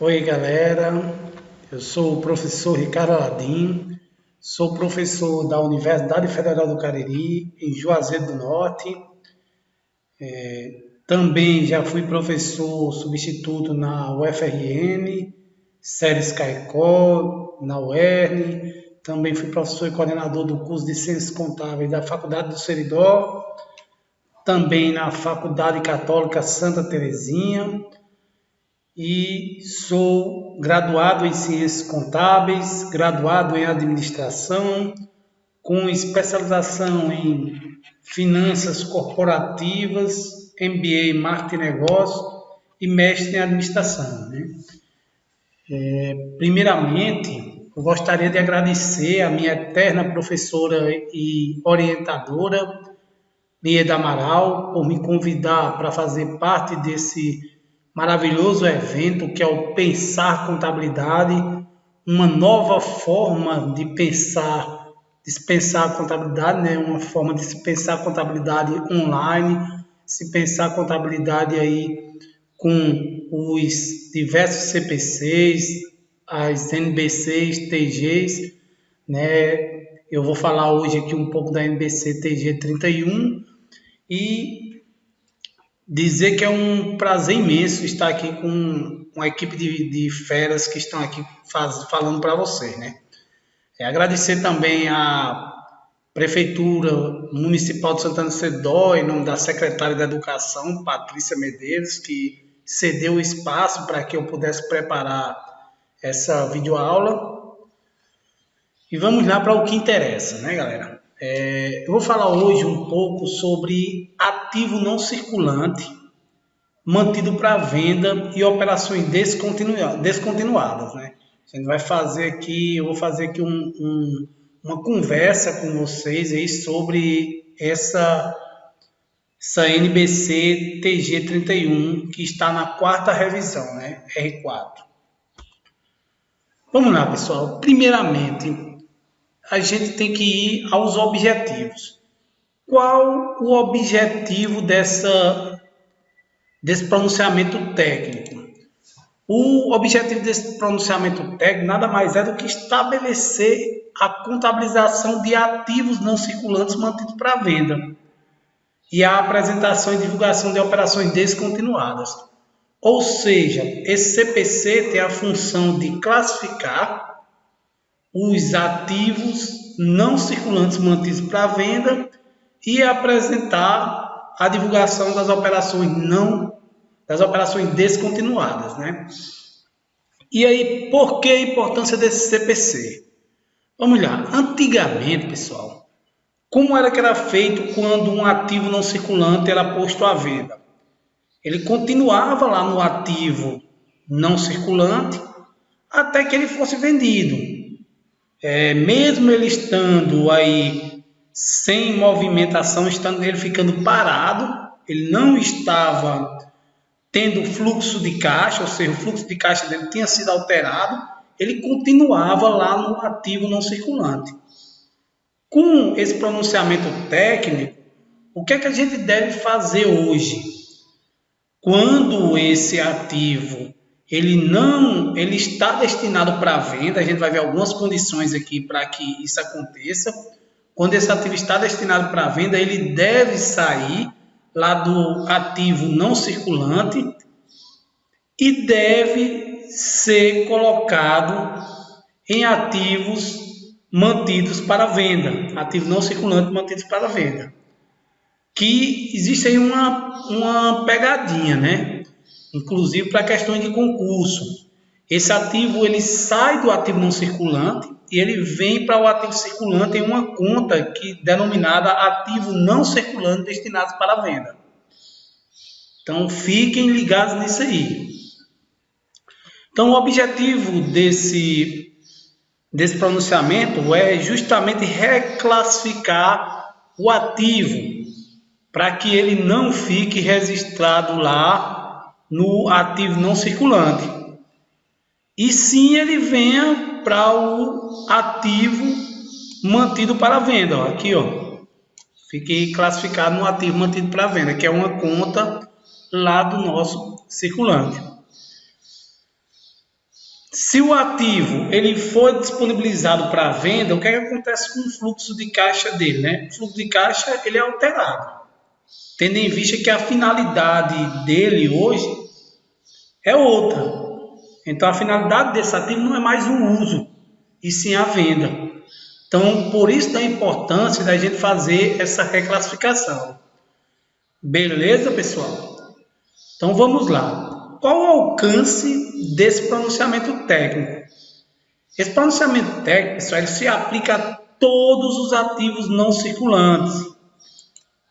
Oi, galera. Eu sou o professor Ricardo Aladim, sou professor da Universidade Federal do Cariri, em Juazeiro do Norte. Também já fui professor substituto na UFRN, Séries Caicó, na UERN. Também fui professor e coordenador do curso de Ciências Contábeis da Faculdade do Seridó, também na Faculdade Católica Santa Terezinha. E sou graduado em Ciências Contábeis, graduado em Administração, com especialização em Finanças Corporativas, MBA em Marketing e Negócios e mestre em Administração, né? Primeiramente, eu gostaria de agradecer a minha eterna professora e orientadora, Lieda Amaral, por me convidar para fazer parte desse maravilhoso evento que é o Pensar Contabilidade, uma nova forma de pensar, dispensar a contabilidade, né? Uma forma de se pensar a contabilidade online, se pensar a contabilidade aí com os diversos CPCs, as NBCs, TGs, né? Eu vou falar hoje aqui um pouco da NBC TG 31 e dizer que é um prazer imenso estar aqui com uma equipe de feras que estão aqui falando para vocês, né? Agradecer também à Prefeitura Municipal de Santana do Sedó, em nome da Secretária da Educação, Patrícia Medeiros, que cedeu o espaço para que eu pudesse preparar essa videoaula. E vamos lá para o que interessa, né, galera? Eu vou falar hoje um pouco sobre ativo não circulante mantido para venda e operações descontinuadas, né? A gente vai fazer aqui, eu vou fazer aqui uma conversa com vocês aí sobre essa NBC TG 31 que está na quarta revisão, né? R4. Vamos lá, pessoal. Primeiramente, a gente tem que ir aos objetivos. Qual o objetivo desse pronunciamento técnico? O objetivo desse pronunciamento técnico nada mais é do que estabelecer a contabilização de ativos não circulantes mantidos para venda e a apresentação e divulgação de operações descontinuadas. Ou seja, esse CPC tem a função de classificar os ativos não circulantes mantidos para venda e apresentar a divulgação das operações descontinuadas, né? E aí, por que a importância desse CPC? Vamos lá. Antigamente, pessoal, como era que era feito quando um ativo não circulante era posto à venda? Ele continuava lá no ativo não circulante até que ele fosse vendido. Mesmo ele estando aí sem movimentação, estando ele ficando parado, ele não estava tendo fluxo de caixa, ou seja, o fluxo de caixa dele tinha sido alterado, ele continuava lá no ativo não circulante. Com esse pronunciamento técnico, o que é que a gente deve fazer hoje? Quando esse ativo ele está destinado para venda, a gente vai ver algumas condições aqui para que isso aconteça. Quando esse ativo está destinado para venda, ele deve sair lá do ativo não circulante e deve ser colocado em ativos mantidos para venda, ativos não circulantes mantidos para venda. Que existe aí uma pegadinha, né? Inclusive para questões de concurso. Esse ativo ele sai do ativo não circulante e ele vem para o ativo circulante em uma conta que denominada ativo não circulante destinado para venda. Então fiquem ligados nisso aí. Então o objetivo desse pronunciamento é justamente reclassificar o ativo para que ele não fique registrado lá no ativo não circulante. E sim ele venha para o ativo mantido para venda. Ó, aqui, ó, fique classificado no ativo mantido para venda, que é uma conta lá do nosso circulante. Se o ativo ele for disponibilizado para venda, o que é que acontece com o fluxo de caixa dele, né? O fluxo de caixa ele é alterado, tendo em vista que a finalidade dele hoje é outra. Então a finalidade desse ativo não é mais o uso, e sim a venda. Então por isso da importância da gente fazer essa reclassificação. Beleza, pessoal? Então vamos lá. Qual o alcance desse pronunciamento técnico? Esse pronunciamento técnico, pessoal, ele se aplica a todos os ativos não circulantes.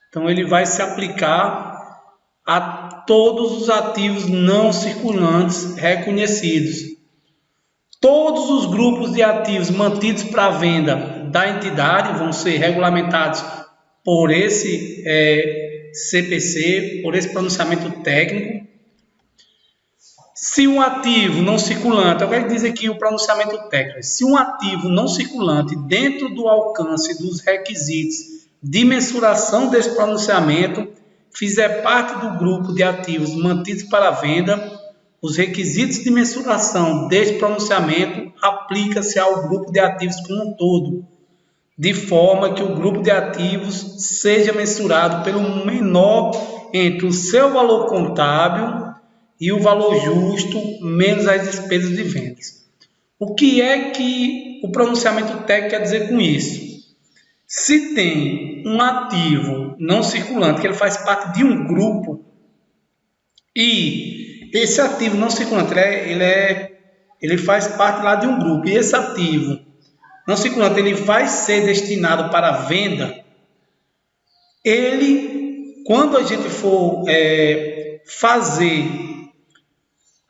Então, ele vai se aplicar a todos os ativos não circulantes reconhecidos. Todos os grupos de ativos mantidos para venda da entidade vão ser regulamentados por esse CPC, por esse pronunciamento técnico. Se um ativo não circulante, eu quero dizer aqui o pronunciamento técnico, se um ativo não circulante dentro do alcance dos requisitos de mensuração desse pronunciamento fizer parte do grupo de ativos mantidos para venda, os requisitos de mensuração deste pronunciamento aplicam-se ao grupo de ativos como um todo, de forma que o grupo de ativos seja mensurado pelo menor entre o seu valor contábil e o valor justo menos as despesas de vendas. O que é que o pronunciamento técnico quer dizer com isso? Se tem um ativo não circulante que ele faz parte de um grupo e esse ativo não circulante ele faz parte lá de um grupo e esse ativo não circulante ele vai ser destinado para venda, quando a gente for fazer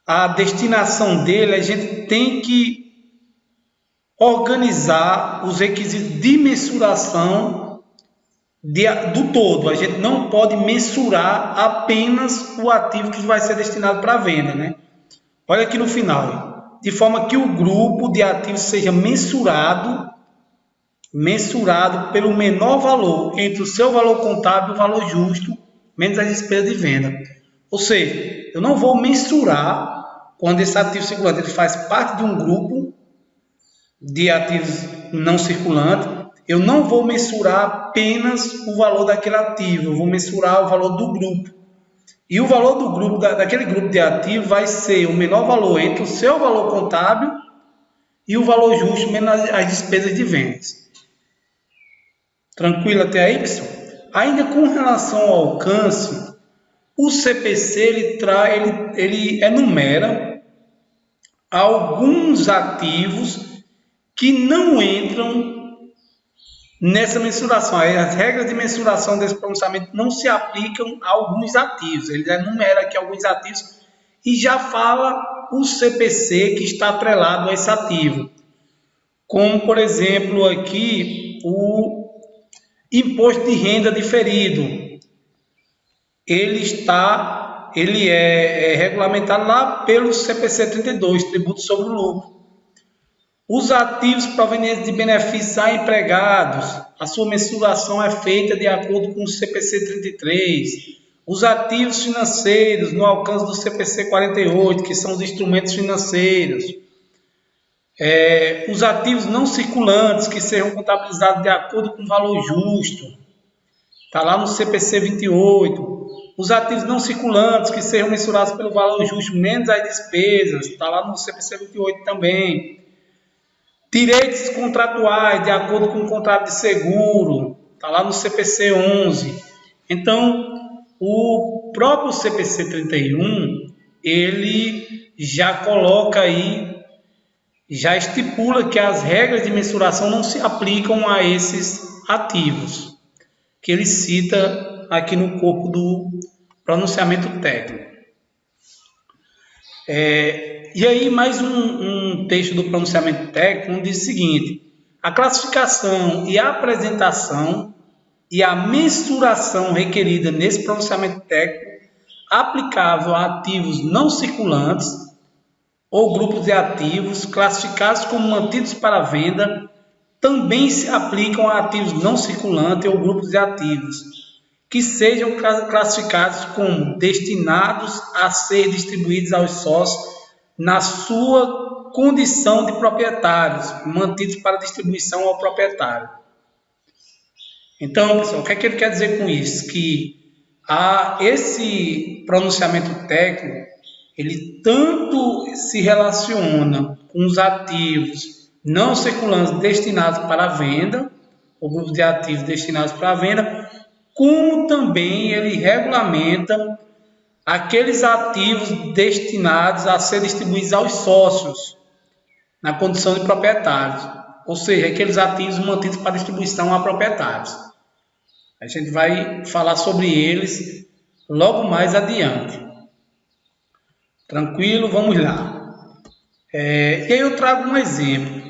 a destinação dele, a gente tem que organizar os requisitos de mensuração do todo. A gente não pode mensurar apenas o ativo que vai ser destinado para venda, né? Olha aqui no final, de forma que o grupo de ativos seja mensurado pelo menor valor entre o seu valor contábil e o valor justo, menos as despesas de venda. Ou seja, eu não vou mensurar quando esse ativo circulante ele faz parte de um grupo de ativos não circulantes, eu não vou mensurar apenas o valor daquele ativo, eu vou mensurar o valor do grupo. E o valor do grupo, daquele grupo de ativos, vai ser o menor valor entre o seu valor contábil e o valor justo menos as despesas de vendas. Tranquilo até aí, pessoal? Ainda com relação ao alcance, o CPC ele enumera alguns ativos que não entram nessa mensuração. As regras de mensuração desse pronunciamento não se aplicam a alguns ativos. Ele enumera aqui alguns ativos e já fala o CPC que está atrelado a esse ativo. Como, por exemplo, aqui o imposto de renda diferido. Ele é regulamentado lá pelo CPC 32, tributo sobre o lucro. Os ativos provenientes de benefícios a empregados, a sua mensuração é feita de acordo com o CPC 33. Os ativos financeiros no alcance do CPC 48, que são os instrumentos financeiros. Os ativos não circulantes, que serão contabilizados de acordo com o valor justo. Está lá no CPC 28. Os ativos não circulantes, que serão mensurados pelo valor justo menos as despesas. Está lá no CPC 28 também. Direitos contratuais, de acordo com o contrato de seguro. Está lá no CPC 11. Então, o próprio CPC 31, ele já coloca aí, já estipula que as regras de mensuração não se aplicam a esses ativos, que ele cita aqui no corpo do pronunciamento técnico. E aí mais um texto do pronunciamento técnico diz o seguinte: a classificação e a apresentação e a mensuração requerida nesse pronunciamento técnico aplicável a ativos não circulantes ou grupos de ativos classificados como mantidos para venda também se aplicam a ativos não circulantes ou grupos de ativos que sejam classificados como destinados a ser distribuídos aos sócios na sua condição de proprietários, mantidos para distribuição ao proprietário. Então, pessoal, o que é que ele quer dizer com isso? Que esse pronunciamento técnico, ele tanto se relaciona com os ativos não circulantes destinados para a venda, o grupo de ativos destinados para a venda, como também ele regulamenta aqueles ativos destinados a ser distribuídos aos sócios, na condição de proprietários, ou seja, aqueles ativos mantidos para distribuição a proprietários. A gente vai falar sobre eles logo mais adiante. Tranquilo? Vamos lá. E aí eu trago um exemplo.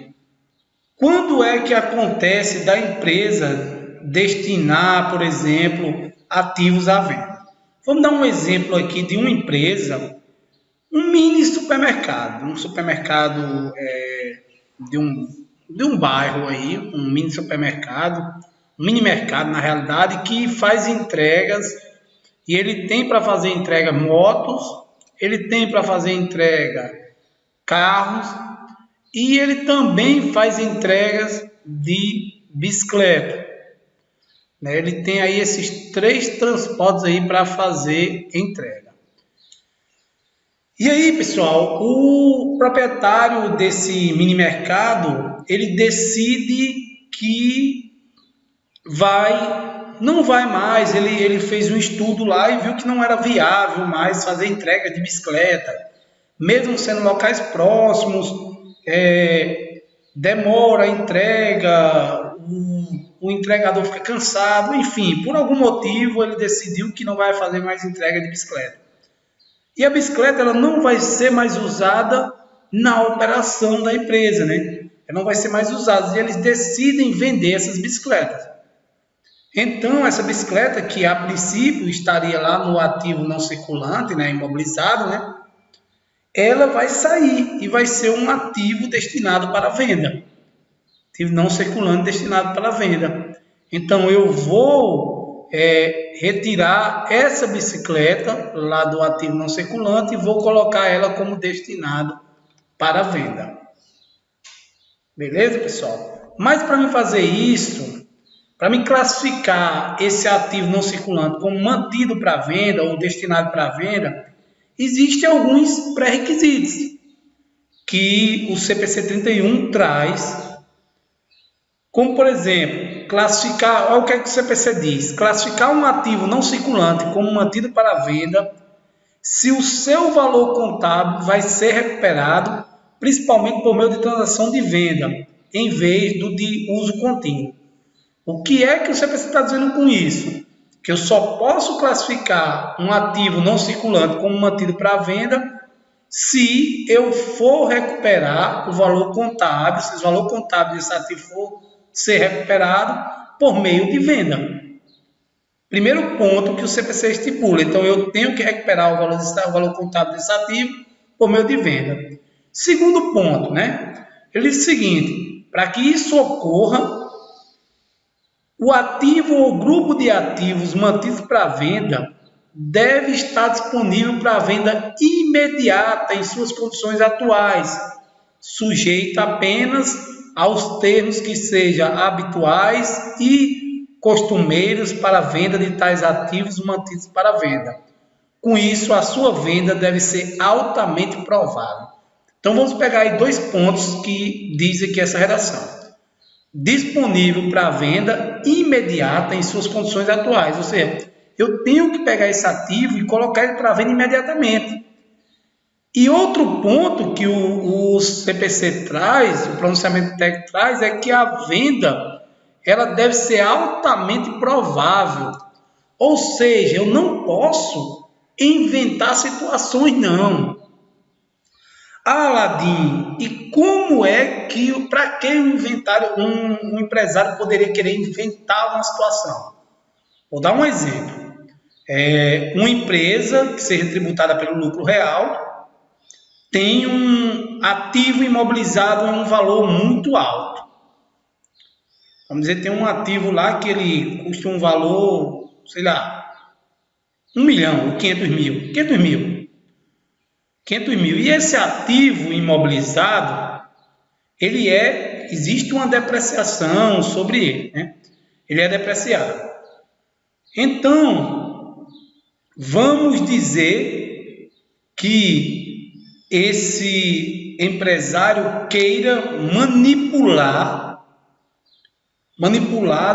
Quando é que acontece da empresa destinar, por exemplo, ativos à venda? Vamos dar um exemplo aqui de uma empresa, um mini supermercado, um supermercado de um bairro aí, um mini supermercado, um mini mercado na realidade, que faz entregas, e ele tem para fazer entrega motos, ele tem para fazer entrega carros, e ele também faz entregas de bicicleta. Ele tem aí esses 3 transportes aí para fazer entrega. E aí, pessoal, o proprietário desse mini mercado, ele decide que não vai mais, ele fez um estudo lá e viu que não era viável mais fazer entrega de bicicleta, mesmo sendo locais próximos, demora a entrega, o entregador fica cansado, enfim, por algum motivo ele decidiu que não vai fazer mais entrega de bicicleta. E a bicicleta ela não vai ser mais usada na operação da empresa, né? Ela não vai ser mais usada e eles decidem vender essas bicicletas. Então, essa bicicleta, que a princípio estaria lá no ativo não circulante, né, imobilizado, né, ela vai sair e vai ser um ativo destinado para venda. Ativo não circulante destinado para venda. Então, eu vou retirar essa bicicleta lá do ativo não circulante e vou colocar ela como destinado para venda. Beleza, pessoal? Mas para mim fazer isso, para me classificar esse ativo não circulante como mantido para venda ou destinado para venda, existem alguns pré-requisitos que o CPC 31 traz, como por exemplo, classificar, olha o que é que o CPC diz, classificar um ativo não circulante como mantido para venda se o seu valor contábil vai ser recuperado, principalmente por meio de transação de venda, em vez do de uso contínuo. O que é que o CPC está dizendo com isso? Que eu só posso classificar um ativo não circulante como mantido para venda se eu for recuperar o valor contábil, se o valor contábil desse ativo for ser recuperado por meio de venda. Primeiro ponto que o CPC estipula. Então, eu tenho que recuperar o valor contábil desse ativo por meio de venda. Segundo ponto, né? Ele diz o seguinte, para que isso ocorra, o ativo ou grupo de ativos mantidos para venda deve estar disponível para venda imediata em suas condições atuais, sujeito apenas aos termos que sejam habituais e costumeiros para a venda de tais ativos mantidos para venda. Com isso, a sua venda deve ser altamente provável. Então, vamos pegar aí 2 pontos que dizem aqui essa redação. Disponível para venda imediata em suas condições atuais, ou seja, eu tenho que pegar esse ativo e colocar ele para venda imediatamente. E outro ponto que o CPC traz, o pronunciamento técnico traz, é que a venda ela deve ser altamente provável, ou seja, eu não posso inventar situações, não. Aladim, e como é que, para que um empresário poderia querer inventar uma situação? Vou dar um exemplo. Uma empresa que seja tributada pelo lucro real tem um ativo imobilizado em um valor muito alto. Vamos dizer, tem um ativo lá que ele custa um valor, sei lá, 1 milhão, 500 mil. 500 mil. E esse ativo imobilizado, existe uma depreciação sobre ele, né? Ele é depreciado. Então, vamos dizer que esse empresário queira manipular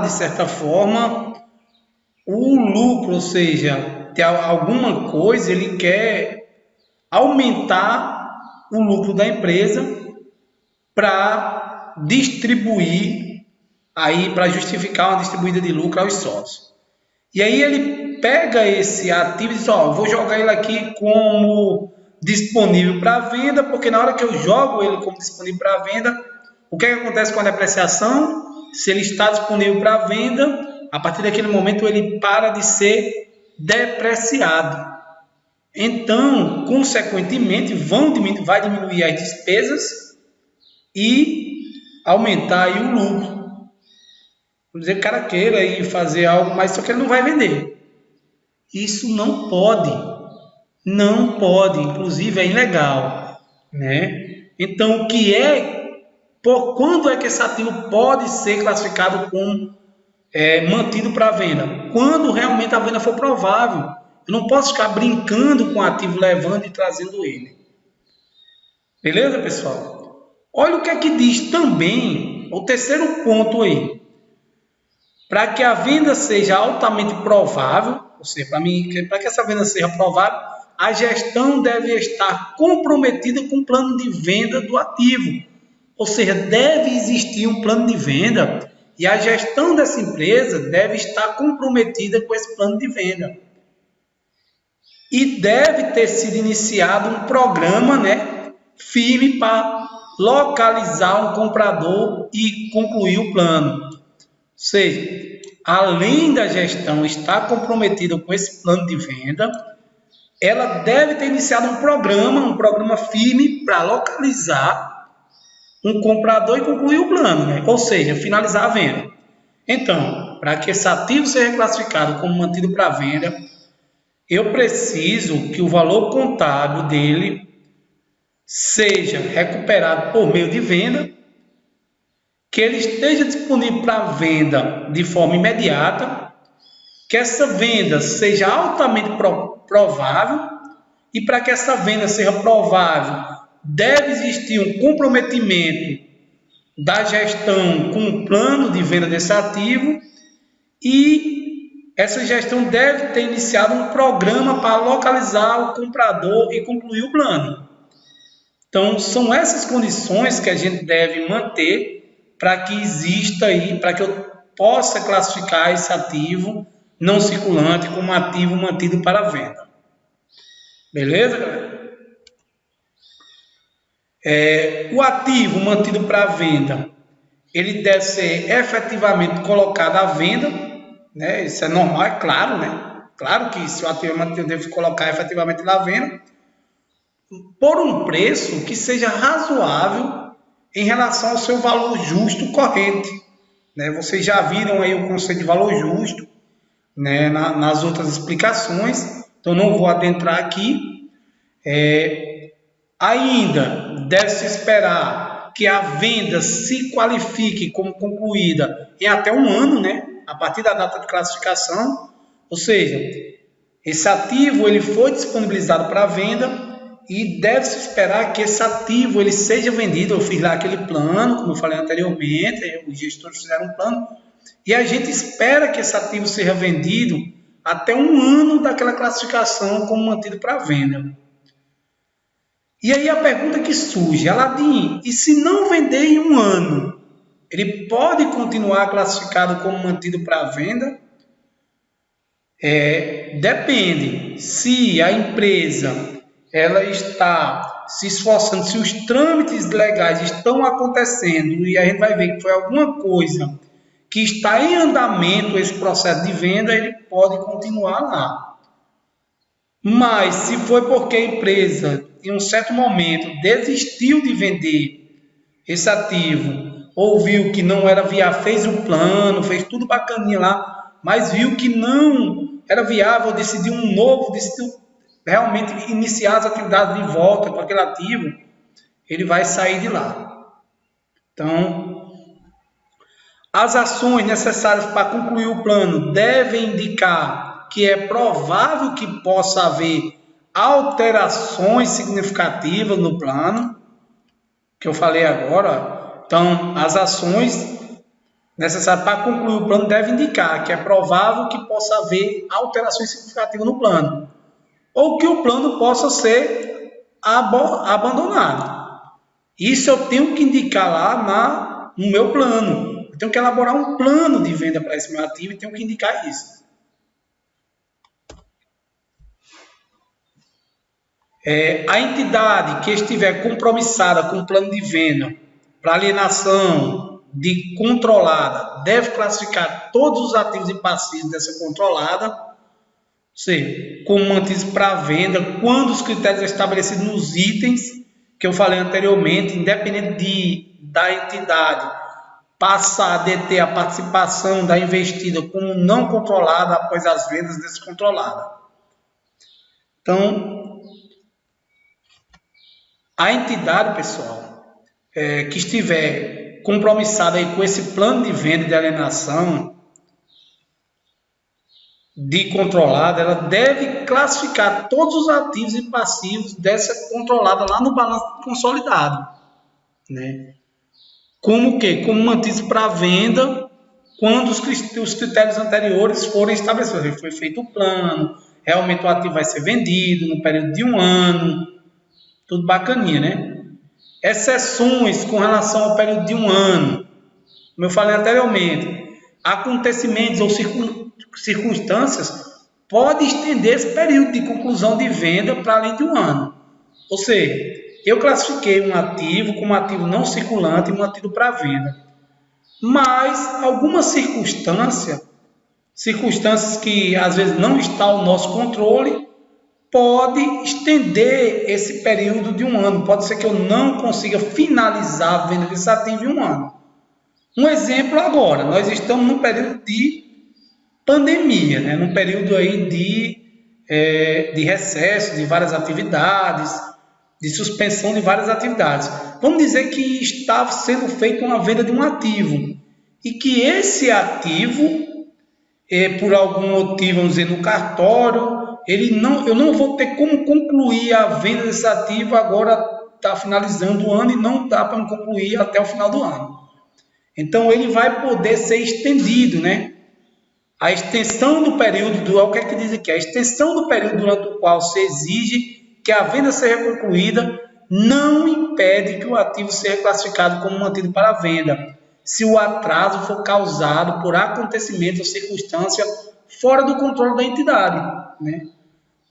de certa forma o lucro, ou seja, ter alguma coisa, ele quer aumentar o lucro da empresa para distribuir, aí para justificar uma distribuída de lucro aos sócios. E aí ele pega esse ativo e diz, vou jogar ele aqui como disponível para venda, porque na hora que eu jogo ele como disponível para venda, o que acontece com a depreciação? Se ele está disponível para venda, a partir daquele momento ele para de ser depreciado. Então, consequentemente, vai diminuir as despesas e aumentar aí o lucro. Vamos dizer que o cara queira ir fazer algo, mas só que ele não vai vender. Isso não pode. Não pode, inclusive é ilegal, né? Então, quando é que esse ativo pode ser classificado como mantido para venda? Quando realmente a venda for provável. Eu não posso ficar brincando com o ativo, levando e trazendo ele. Beleza, pessoal? Olha o que é que diz também o terceiro ponto aí. Para que a venda seja altamente provável, ou seja, para que essa venda seja provável, a gestão deve estar comprometida com o plano de venda do ativo. Ou seja, deve existir um plano de venda e a gestão dessa empresa deve estar comprometida com esse plano de venda. E deve ter sido iniciado um programa, né, firme para localizar um comprador e concluir o plano. Ou seja, além da gestão estar comprometida com esse plano de venda, ela deve ter iniciado um programa firme para localizar um comprador e concluir o plano, né? Ou seja, finalizar a venda. Então, para que esse ativo seja classificado como mantido para venda, eu preciso que o valor contábil dele seja recuperado por meio de venda, que ele esteja disponível para venda de forma imediata, que essa venda seja altamente provável, e para que essa venda seja provável, deve existir um comprometimento da gestão com o plano de venda desse ativo, e essa gestão deve ter iniciado um programa para localizar o comprador e concluir o plano. Então, são essas condições que a gente deve manter para que exista aí, para que eu possa classificar esse ativo não circulante como ativo mantido para venda. Beleza, galera? O ativo mantido para venda, ele deve ser efetivamente colocado à venda, né? Isso é normal, é claro, né? Claro que se o ativo é mantido, eu devo colocar efetivamente na venda, por um preço que seja razoável em relação ao seu valor justo corrente, né? Vocês já viram aí o conceito de valor justo, né, nas outras explicações, então não vou adentrar aqui. Ainda deve-se esperar que a venda se qualifique como concluída em até um ano, né, a partir da data de classificação, ou seja, esse ativo ele foi disponibilizado para venda e deve-se esperar que esse ativo ele seja vendido. Eu fiz lá aquele plano, como eu falei anteriormente, os gestores fizeram um plano, e a gente espera que esse ativo seja vendido até um ano daquela classificação como mantido para venda. E aí a pergunta que surge, Aladim, e se não vender em um ano, ele pode continuar classificado como mantido para venda? Depende. Se a empresa ela está se esforçando, se os trâmites legais estão acontecendo e a gente vai ver que foi alguma coisa que está em andamento esse processo de venda, ele pode continuar lá. Mas se foi porque a empresa, em um certo momento, desistiu de vender esse ativo, ou viu que não era viável, fez o plano, fez tudo bacaninha lá, mas viu que não era viável, decidiu realmente iniciar as atividades de volta com aquele ativo, ele vai sair de lá. Então, as ações necessárias para concluir o plano devem indicar que é provável que possa haver alterações significativas no plano, que eu falei agora. Então, as ações necessárias para concluir o plano devem indicar que é provável que possa haver alterações significativas no plano, ou que o plano possa ser abandonado. Isso eu tenho que indicar lá no meu plano. Eu tenho que elaborar um plano de venda para esse meu ativo e tenho que indicar isso. A entidade que estiver compromissada com o plano de venda para alienação de controlada deve classificar todos os ativos e passivos dessa controlada, ou seja, como mantidos para venda, quando os critérios estabelecidos nos itens que eu falei anteriormente, independente da entidade passar a deter a participação da investida como não controlada após as vendas descontroladas. Então, a entidade, pessoal, que estiver compromissada aí com esse plano de venda de alienação de controlada, ela deve classificar todos os ativos e passivos dessa controlada lá no balanço consolidado, né? Como o quê? Como mantidos para venda quando os critérios anteriores forem estabelecidos. Foi feito o plano, realmente o ativo vai ser vendido no período de 1 ano, tudo bacaninha, né? Exceções com relação ao período de 1 ano, como eu falei anteriormente, acontecimentos ou circunstâncias podem estender esse período de conclusão de venda para além de 1 ano. Ou seja, eu classifiquei um ativo como ativo não circulante e um ativo para venda. Mas algumas circunstâncias que às vezes não está ao nosso controle, pode estender esse período de 1 ano. Pode ser que eu não consiga finalizar a venda desse ativo em 1 ano. Um exemplo agora, nós estamos num período de pandemia, né? Num período aí de recesso de várias atividades, de suspensão de várias atividades. Vamos dizer que estava sendo feita uma venda de um ativo e que esse ativo, por algum motivo, vamos dizer, no cartório, eu não vou ter como concluir a venda desse ativo, agora está finalizando o ano e não dá para concluir até o final do ano. Então, ele vai poder ser estendido, né? A extensão do período, o que é que diz aqui? A extensão do período durante o qual se exige que a venda seja concluída não impede que o ativo seja classificado como mantido para venda, se o atraso for causado por acontecimento ou circunstância fora do controle da entidade, né?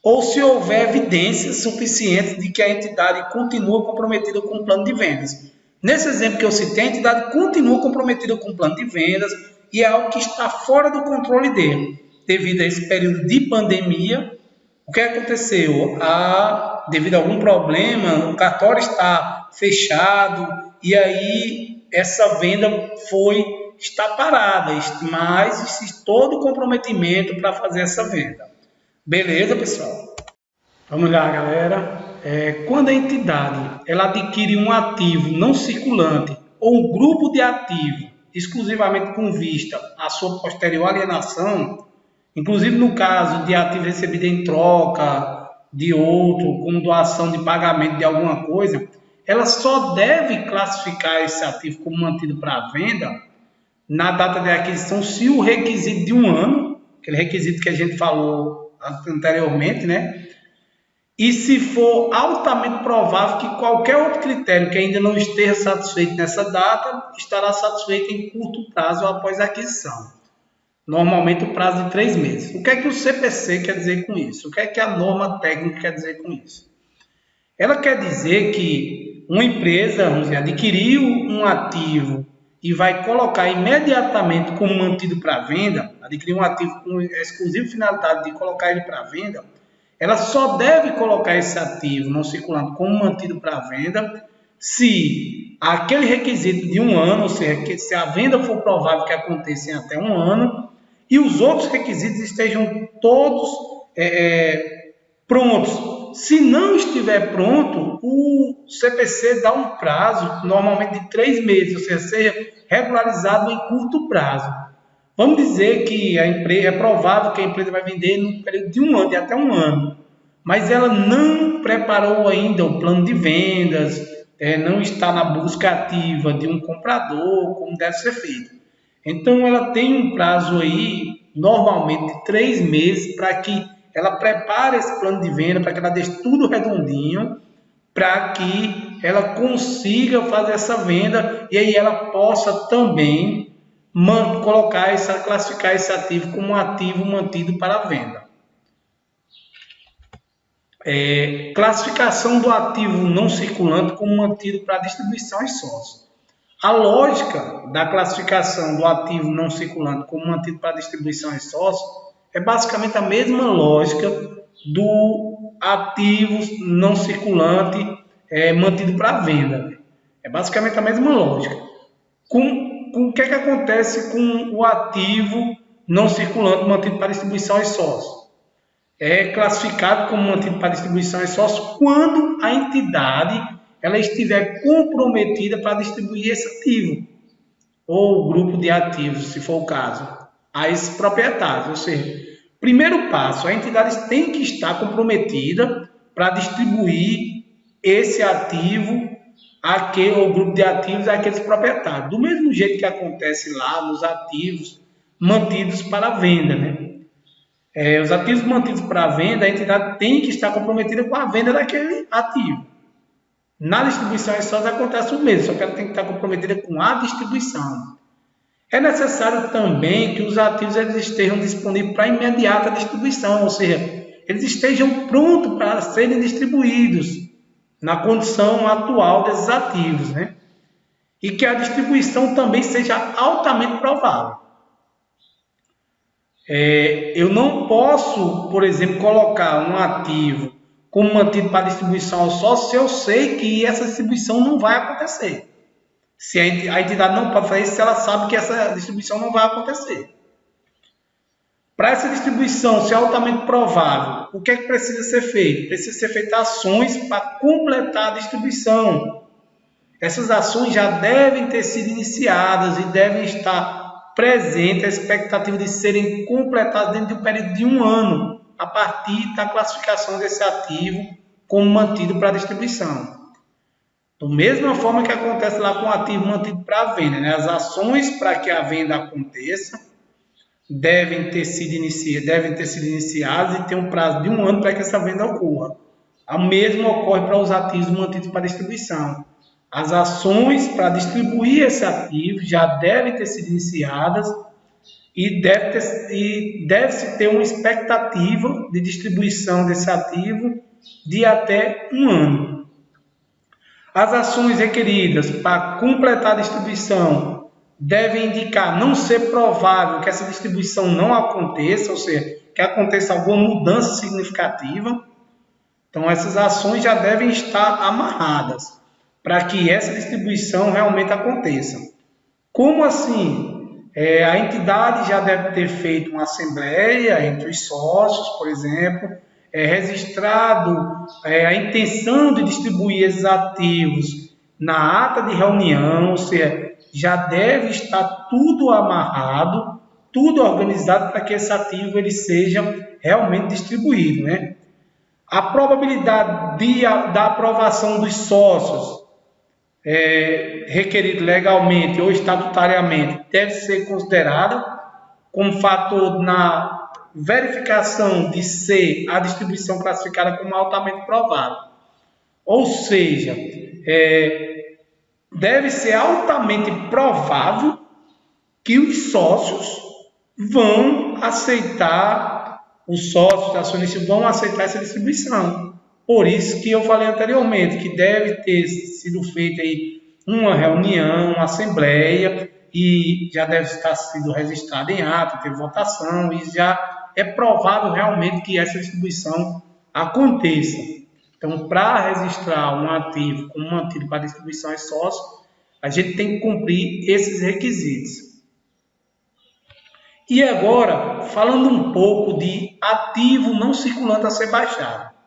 Ou se houver evidências suficientes de que a entidade continua comprometida com o plano de vendas. Nesse exemplo que eu citei, a entidade continua comprometida com o plano de vendas e é algo que está fora do controle dele. Devido a esse período de pandemia, o que aconteceu? Devido a algum problema, o cartório está fechado e aí essa venda está parada, mas existe todo o comprometimento para fazer essa venda. Beleza, pessoal? Vamos lá, galera. Quando a entidade ela adquire um ativo não circulante ou um grupo de ativos exclusivamente com vista à sua posterior alienação, inclusive no caso de ativo recebido em troca de outro, como doação de pagamento de alguma coisa, ela só deve classificar esse ativo como mantido para venda na data de aquisição se o requisito de 1 ano, aquele requisito que a gente falou anteriormente, né? E se for altamente provável que qualquer outro critério que ainda não esteja satisfeito nessa data, estará satisfeito em curto prazo após a aquisição. Normalmente o prazo de 3 meses. O que é que o CPC quer dizer com isso? O que é que a norma técnica quer dizer com isso? Ela quer dizer que uma empresa, vamos dizer, adquiriu um ativo e vai colocar imediatamente como mantido para venda, adquiriu um ativo com exclusiva finalidade de colocar ele para venda, ela só deve colocar esse ativo não circulante como mantido para venda se aquele requisito de 1 ano, ou seja, se a venda for provável que aconteça em até 1 ano, e os outros requisitos estejam todos prontos. Se não estiver pronto, o CPC dá um prazo, normalmente de 3 meses, ou seja regularizado em curto prazo. Vamos dizer que a empresa, é provável que a empresa vai vender no período de 1 ano, de até 1 ano, mas ela não preparou ainda o plano de vendas, não está na busca ativa de um comprador, como deve ser feito. Então, ela tem um prazo aí, normalmente de 3 meses, para que ela prepare esse plano de venda, para que ela deixe tudo redondinho, para que ela consiga fazer essa venda e aí ela possa também classificar esse ativo como um ativo mantido para venda. Classificação do ativo não circulante como mantido para distribuição e sócios. A lógica da classificação do ativo não circulante como mantido para distribuição e sócios é basicamente a mesma lógica do ativo não circulante mantido para venda. É basicamente a mesma lógica. O que acontece com o ativo não circulante mantido para distribuição e sócios? É classificado como mantido para distribuição e sócios quando a entidade ela estiver comprometida para distribuir esse ativo, ou grupo de ativos, se for o caso, a esses proprietários. Ou seja, primeiro passo, a entidade tem que estar comprometida para distribuir esse ativo ou grupo de ativos àqueles proprietários. Do mesmo jeito que acontece lá nos ativos mantidos para venda, né? Os ativos mantidos para venda, a entidade tem que estar comprometida com a venda daquele ativo. Na distribuição e sócios acontece o mesmo, só que ela tem que estar comprometida com a distribuição. É necessário também que os ativos eles estejam disponíveis para imediata distribuição, ou seja, eles estejam prontos para serem distribuídos na condição atual desses ativos, né? E que a distribuição também seja altamente provável. Eu não posso, por exemplo, colocar um ativo como mantido para distribuição ao sócio se eu sei que essa distribuição não vai acontecer. Se a entidade não pode fazer isso, se ela sabe que essa distribuição não vai acontecer. Para essa distribuição ser altamente provável, o que é que precisa ser feito? Precisa ser feitas ações para completar a distribuição. Essas ações já devem ter sido iniciadas e devem estar presentes a expectativa de serem completadas dentro de um período de 1 ano, a partir da classificação desse ativo como mantido para distribuição. Da mesma forma que acontece lá com o ativo mantido para venda, né? As ações para que a venda aconteça devem ter sido iniciadas e ter um prazo de 1 ano para que essa venda ocorra. A mesma ocorre para os ativos mantidos para distribuição. As ações para distribuir esse ativo já devem ter sido iniciadas e deve-se ter uma expectativa de distribuição desse ativo de até 1 ano. As ações requeridas para completar a distribuição devem indicar não ser provável que essa distribuição não aconteça, ou seja, que aconteça alguma mudança significativa. Então, essas ações já devem estar amarradas para que essa distribuição realmente aconteça. Como assim? A entidade já deve ter feito uma assembleia entre os sócios, por exemplo, registrado a intenção de distribuir esses ativos na ata de reunião, ou seja, já deve estar tudo amarrado, tudo organizado para que esse ativo ele seja realmente distribuído, né? A probabilidade da aprovação dos sócios requerido legalmente ou estatutariamente deve ser considerada como fator na verificação de ser a distribuição classificada como altamente provável. Ou seja, deve ser altamente provável que os sócios vão aceitar, os sócios acionistas vão aceitar essa distribuição. Por isso que eu falei anteriormente, que deve ter sido feita aí uma reunião, uma assembleia, e já deve estar sido registrado em ata, teve votação, e já é provável realmente que essa distribuição aconteça. Então, para registrar um ativo como mantido para distribuição e sócio, a gente tem que cumprir esses requisitos. E agora, falando um pouco de ativo não circulante a ser baixado.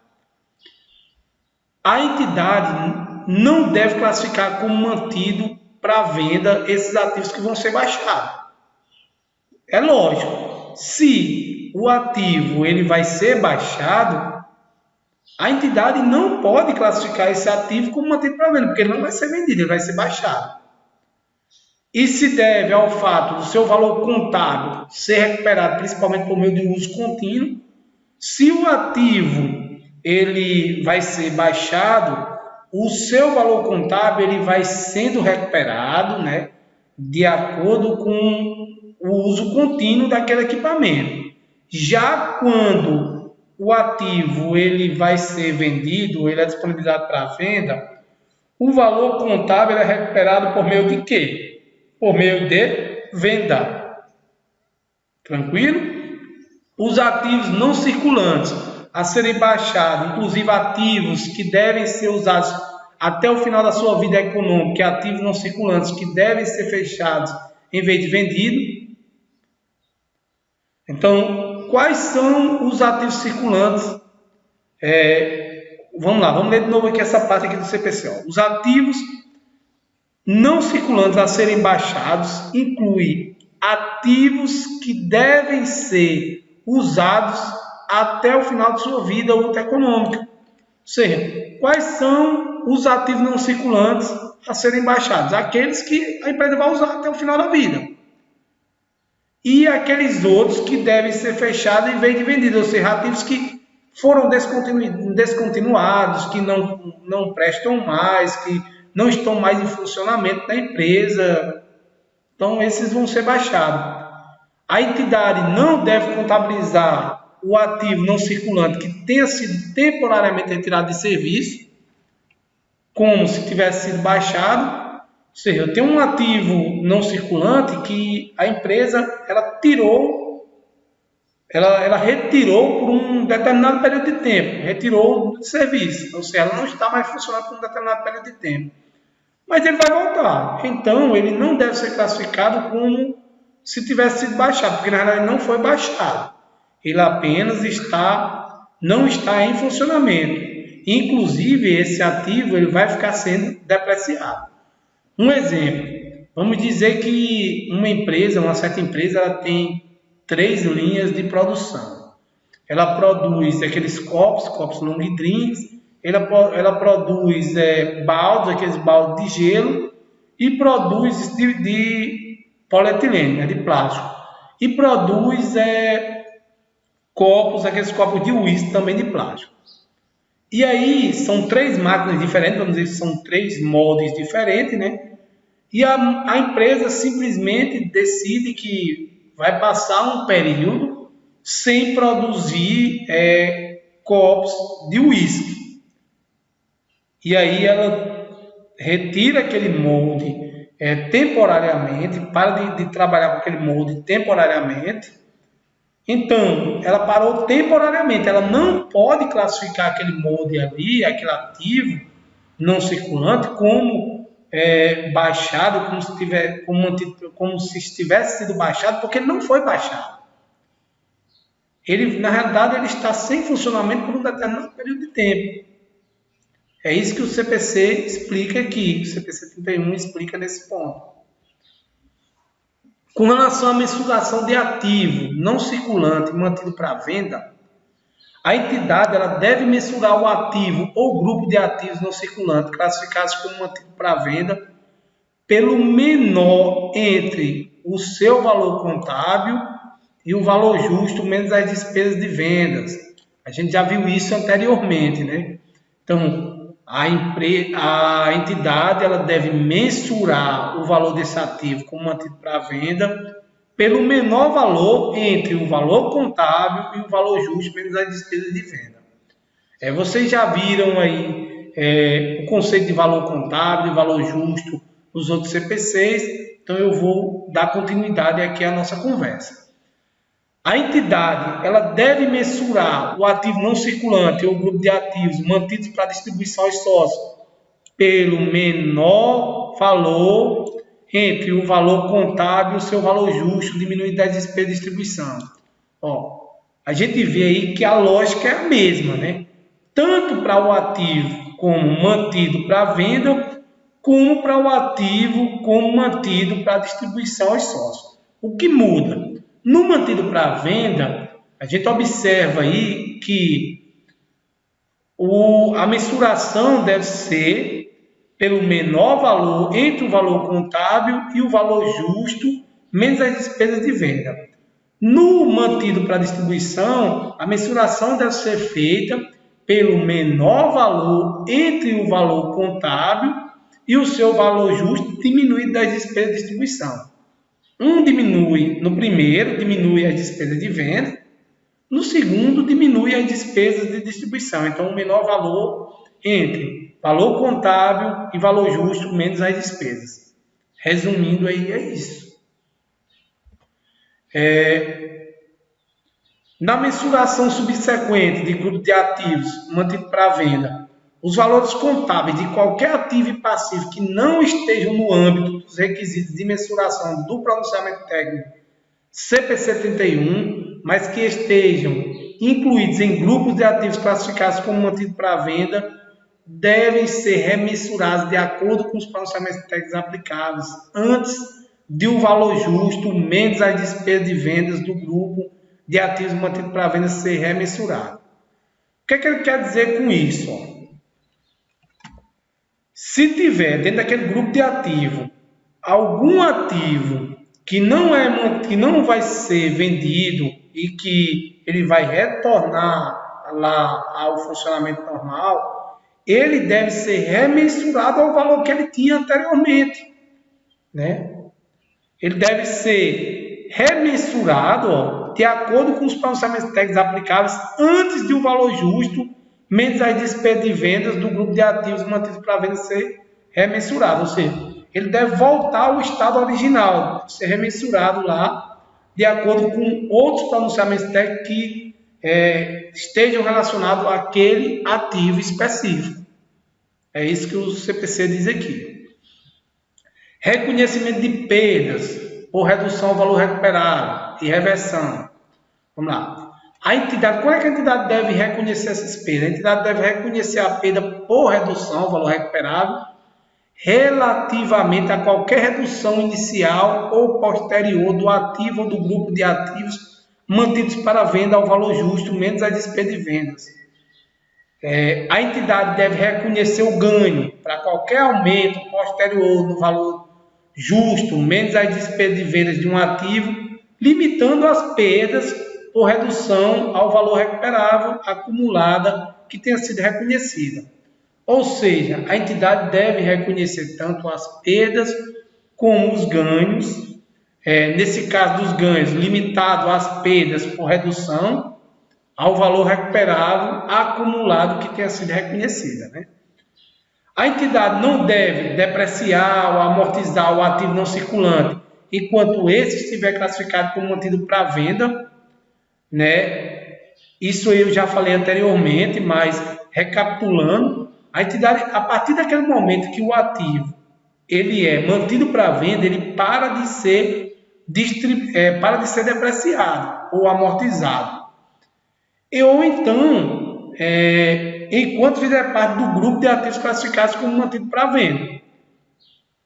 a entidade não deve classificar como mantido para venda esses ativos que vão ser baixados. É lógico, se o ativo ele vai ser baixado, a entidade não pode classificar esse ativo como mantido para venda, porque ele não vai ser vendido, ele vai ser baixado. E se deve ao fato do seu valor contábil ser recuperado principalmente por meio de uso contínuo. Se o ativo ele vai ser baixado, o seu valor contábil ele vai sendo recuperado, né, de acordo com o uso contínuo daquele equipamento. Já quando o ativo ele vai ser vendido, ele é disponibilizado para venda, o valor contábil é recuperado por meio de quê? Por meio de venda. Tranquilo? Os ativos não circulantes a serem baixados, inclusive ativos que devem ser usados até o final da sua vida econômica, ativos não circulantes que devem ser fechados em vez de vendidos. Então, quais são os ativos circulantes? Vamos lá, vamos ler de novo aqui essa parte aqui do CPC. Os ativos não circulantes a serem baixados incluem ativos que devem ser usados até o final de sua vida útil econômica. Ou seja, quais são os ativos não circulantes a serem baixados? Aqueles que a empresa vai usar até o final da vida. E aqueles outros que devem ser fechados em vez de vendidos, ou seja, ativos que foram descontinuados, que não prestam mais, que não estão mais em funcionamento da empresa. Então, esses vão ser baixados. A entidade não deve contabilizar o ativo não circulante que tenha sido temporariamente retirado de serviço, como se tivesse sido baixado. Ou seja, eu tenho um ativo não circulante que a empresa ela retirou por um determinado período de tempo, retirou de serviço, ou seja, ela não está mais funcionando por um determinado período de tempo. Mas ele vai voltar. Então, ele não deve ser classificado como se tivesse sido baixado, porque na verdade não foi baixado. Ele apenas não está em funcionamento. Inclusive, esse ativo ele vai ficar sendo depreciado. Um exemplo, vamos dizer que uma certa empresa, ela tem 3 linhas de produção. Ela produz aqueles copos long drinks, ela produz baldes, aqueles baldes de gelo, e produz de polietileno, né, de plástico. E produz aqueles copos de uísque também de plástico. E aí, são 3 máquinas diferentes, vamos dizer que são 3 moldes diferentes, né? E a empresa simplesmente decide que vai passar um período sem produzir copos de uísque. E aí ela retira aquele molde temporariamente, para de trabalhar com aquele molde temporariamente. Então, ela parou temporariamente, ela não pode classificar aquele molde ali, aquele ativo não circulante, como baixado, como se estivesse sido baixado, porque ele não foi baixado. Na realidade, ele está sem funcionamento por um determinado período de tempo. É isso que o CPC explica aqui, o CPC 31 explica nesse ponto. Com relação à mensuração de ativo não circulante mantido para venda, a entidade ela deve mensurar o ativo ou grupo de ativos não circulantes classificados como mantido para venda pelo menor entre o seu valor contábil e o valor justo menos as despesas de vendas. A gente já viu isso anteriormente, né? Então, a entidade ela deve mensurar o valor desse ativo como mantido para venda pelo menor valor entre o valor contábil e o valor justo menos as despesas de venda. Vocês já viram aí o conceito de valor contábil e valor justo nos outros CPCs, então eu vou dar continuidade aqui à nossa conversa. A entidade ela deve mensurar o ativo não circulante ou grupo de ativos mantidos para distribuição aos sócios pelo menor valor entre o valor contábil e o seu valor justo diminuído das despesas de distribuição. A gente vê aí que a lógica é a mesma, né? tanto para o ativo como mantido para venda, como para o ativo como mantido para distribuição aos sócios. O que muda? No mantido para venda, a gente observa aí que a mensuração deve ser pelo menor valor entre o valor contábil e o valor justo, menos as despesas de venda. No mantido para distribuição, a mensuração deve ser feita pelo menor valor entre o valor contábil e o seu valor justo diminuído das despesas de distribuição. No primeiro, diminui as despesas de venda, no segundo, diminui as despesas de distribuição. Então, o menor valor entre valor contábil e valor justo menos as despesas. Resumindo aí, é isso. Na mensuração subsequente de grupo de ativos mantido para venda, os valores contábeis de qualquer ativo e passivo que não estejam no âmbito dos requisitos de mensuração do pronunciamento técnico CPC 31, mas que estejam incluídos em grupos de ativos classificados como mantido para venda, devem ser remensurados de acordo com os pronunciamentos técnicos aplicáveis antes de o valor justo menos as despesas de vendas do grupo de ativos mantido para venda ser remensurado. O que ele quer dizer com isso? Se tiver dentro daquele grupo de ativo algum ativo que não vai ser vendido e que ele vai retornar lá ao funcionamento normal, ele deve ser remensurado ao valor que ele tinha anteriormente, né? Ele deve ser remensurado de acordo com os pronunciamentos técnicos aplicáveis antes de o valor justo menos as despesas de vendas do grupo de ativos mantidos para venda ser remensurado, ou seja, ele deve voltar ao estado original, ser remensurado lá, de acordo com outros pronunciamentos técnicos que estejam relacionados àquele ativo específico. É isso que o CPC diz aqui. Reconhecimento de perdas por redução ao valor recuperado e reversão. Vamos lá. Qual é que a entidade deve reconhecer essas perdas? A entidade deve reconhecer a perda por redução ao valor recuperável relativamente a qualquer redução inicial ou posterior do ativo ou do grupo de ativos mantidos para venda ao valor justo, menos a despesa de vendas. A entidade deve reconhecer o ganho para qualquer aumento posterior no valor justo, menos as despesas de vendas de um ativo, limitando as perdas por redução ao valor recuperável acumulada que tenha sido reconhecida. Ou seja, a entidade deve reconhecer tanto as perdas como os ganhos, nesse caso dos ganhos, limitado às perdas por redução ao valor recuperável acumulado que tenha sido reconhecida, né? A entidade não deve depreciar ou amortizar o ativo não circulante enquanto esse estiver classificado como mantido para venda, né? Isso eu já falei anteriormente, mas recapitulando, a entidade, a partir daquele momento que o ativo ele é mantido para venda, ele para de ser depreciado ou amortizado. Ou então, enquanto fizer parte do grupo de ativos classificados como mantido para venda.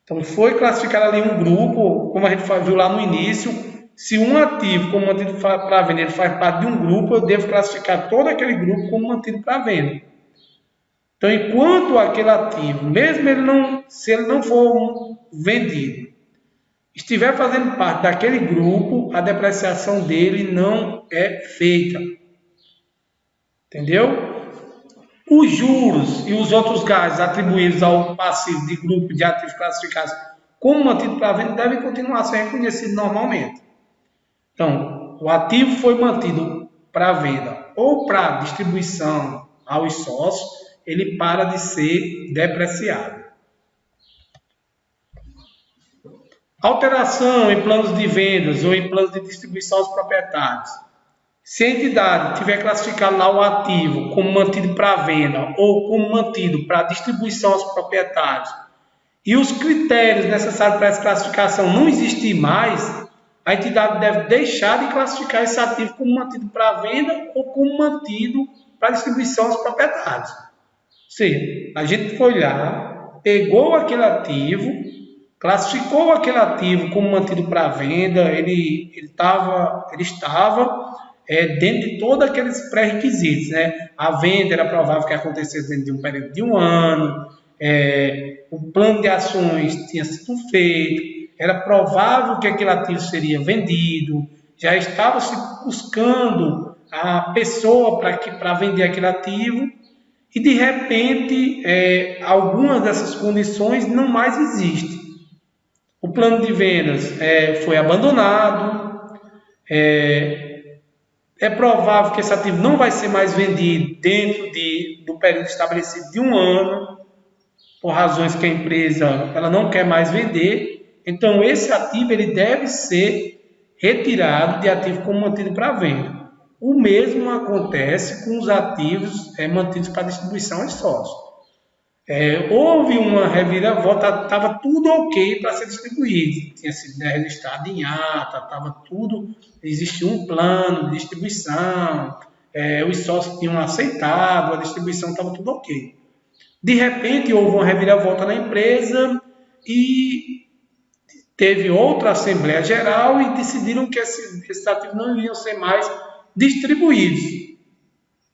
Então, foi classificado ali um grupo, como a gente viu lá no início. Se um ativo como mantido para venda ele faz parte de um grupo, eu devo classificar todo aquele grupo como mantido para venda. Então, enquanto aquele ativo, mesmo se ele não for vendido, estiver fazendo parte daquele grupo, a depreciação dele não é feita. Entendeu? Os juros e os outros gastos atribuídos ao passivo de grupo de ativos classificados como mantido para venda devem continuar a ser reconhecidos normalmente. Então, o ativo foi mantido para venda ou para distribuição aos sócios, ele para de ser depreciado. Alteração em planos de vendas ou em planos de distribuição aos proprietários. Se a entidade tiver classificado lá o ativo como mantido para venda ou como mantido para distribuição aos proprietários e os critérios necessários para essa classificação não existir mais, a entidade deve deixar de classificar esse ativo como mantido para venda ou como mantido para distribuição aos proprietários. Ou seja, a gente foi lá, pegou aquele ativo, classificou aquele ativo como mantido para venda, ele estava dentro de todos aqueles pré-requisitos, né? A venda era provável que acontecesse dentro de um período de um ano, o plano de ações tinha sido feito, era provável que aquele ativo seria vendido, já estava se buscando a pessoa para vender aquele ativo, e de repente algumas dessas condições não mais existem. O plano de vendas foi abandonado, é provável que esse ativo não vai ser mais vendido dentro do período estabelecido de um ano, por razões que a empresa ela não quer mais vender. Então, esse ativo ele deve ser retirado de ativo como mantido para venda. O mesmo acontece com os ativos mantidos para distribuição aos sócios. Houve uma reviravolta, estava tudo ok para ser distribuído, tinha sido registrado em ata, estava tudo, existia um plano de distribuição, os sócios tinham aceitado, a distribuição estava tudo ok. De repente houve uma reviravolta na empresa e teve outra Assembleia Geral e decidiram que esses ativos não iriam ser mais distribuídos.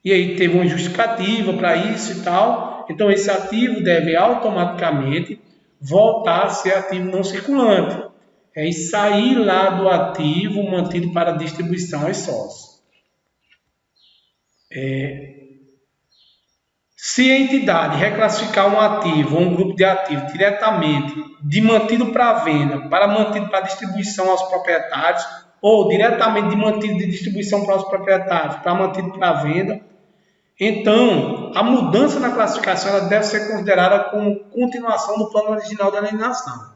E aí teve uma justificativa para isso e tal. Então esse ativo deve automaticamente voltar a ser ativo não circulante. E sair lá do ativo mantido para distribuição aos sócios. Se a entidade reclassificar um ativo ou um grupo de ativos diretamente de mantido para venda para mantido para distribuição aos proprietários ou diretamente de mantido de distribuição para os proprietários para mantido para venda, então a mudança na classificação ela deve ser considerada como continuação do plano original da alienação.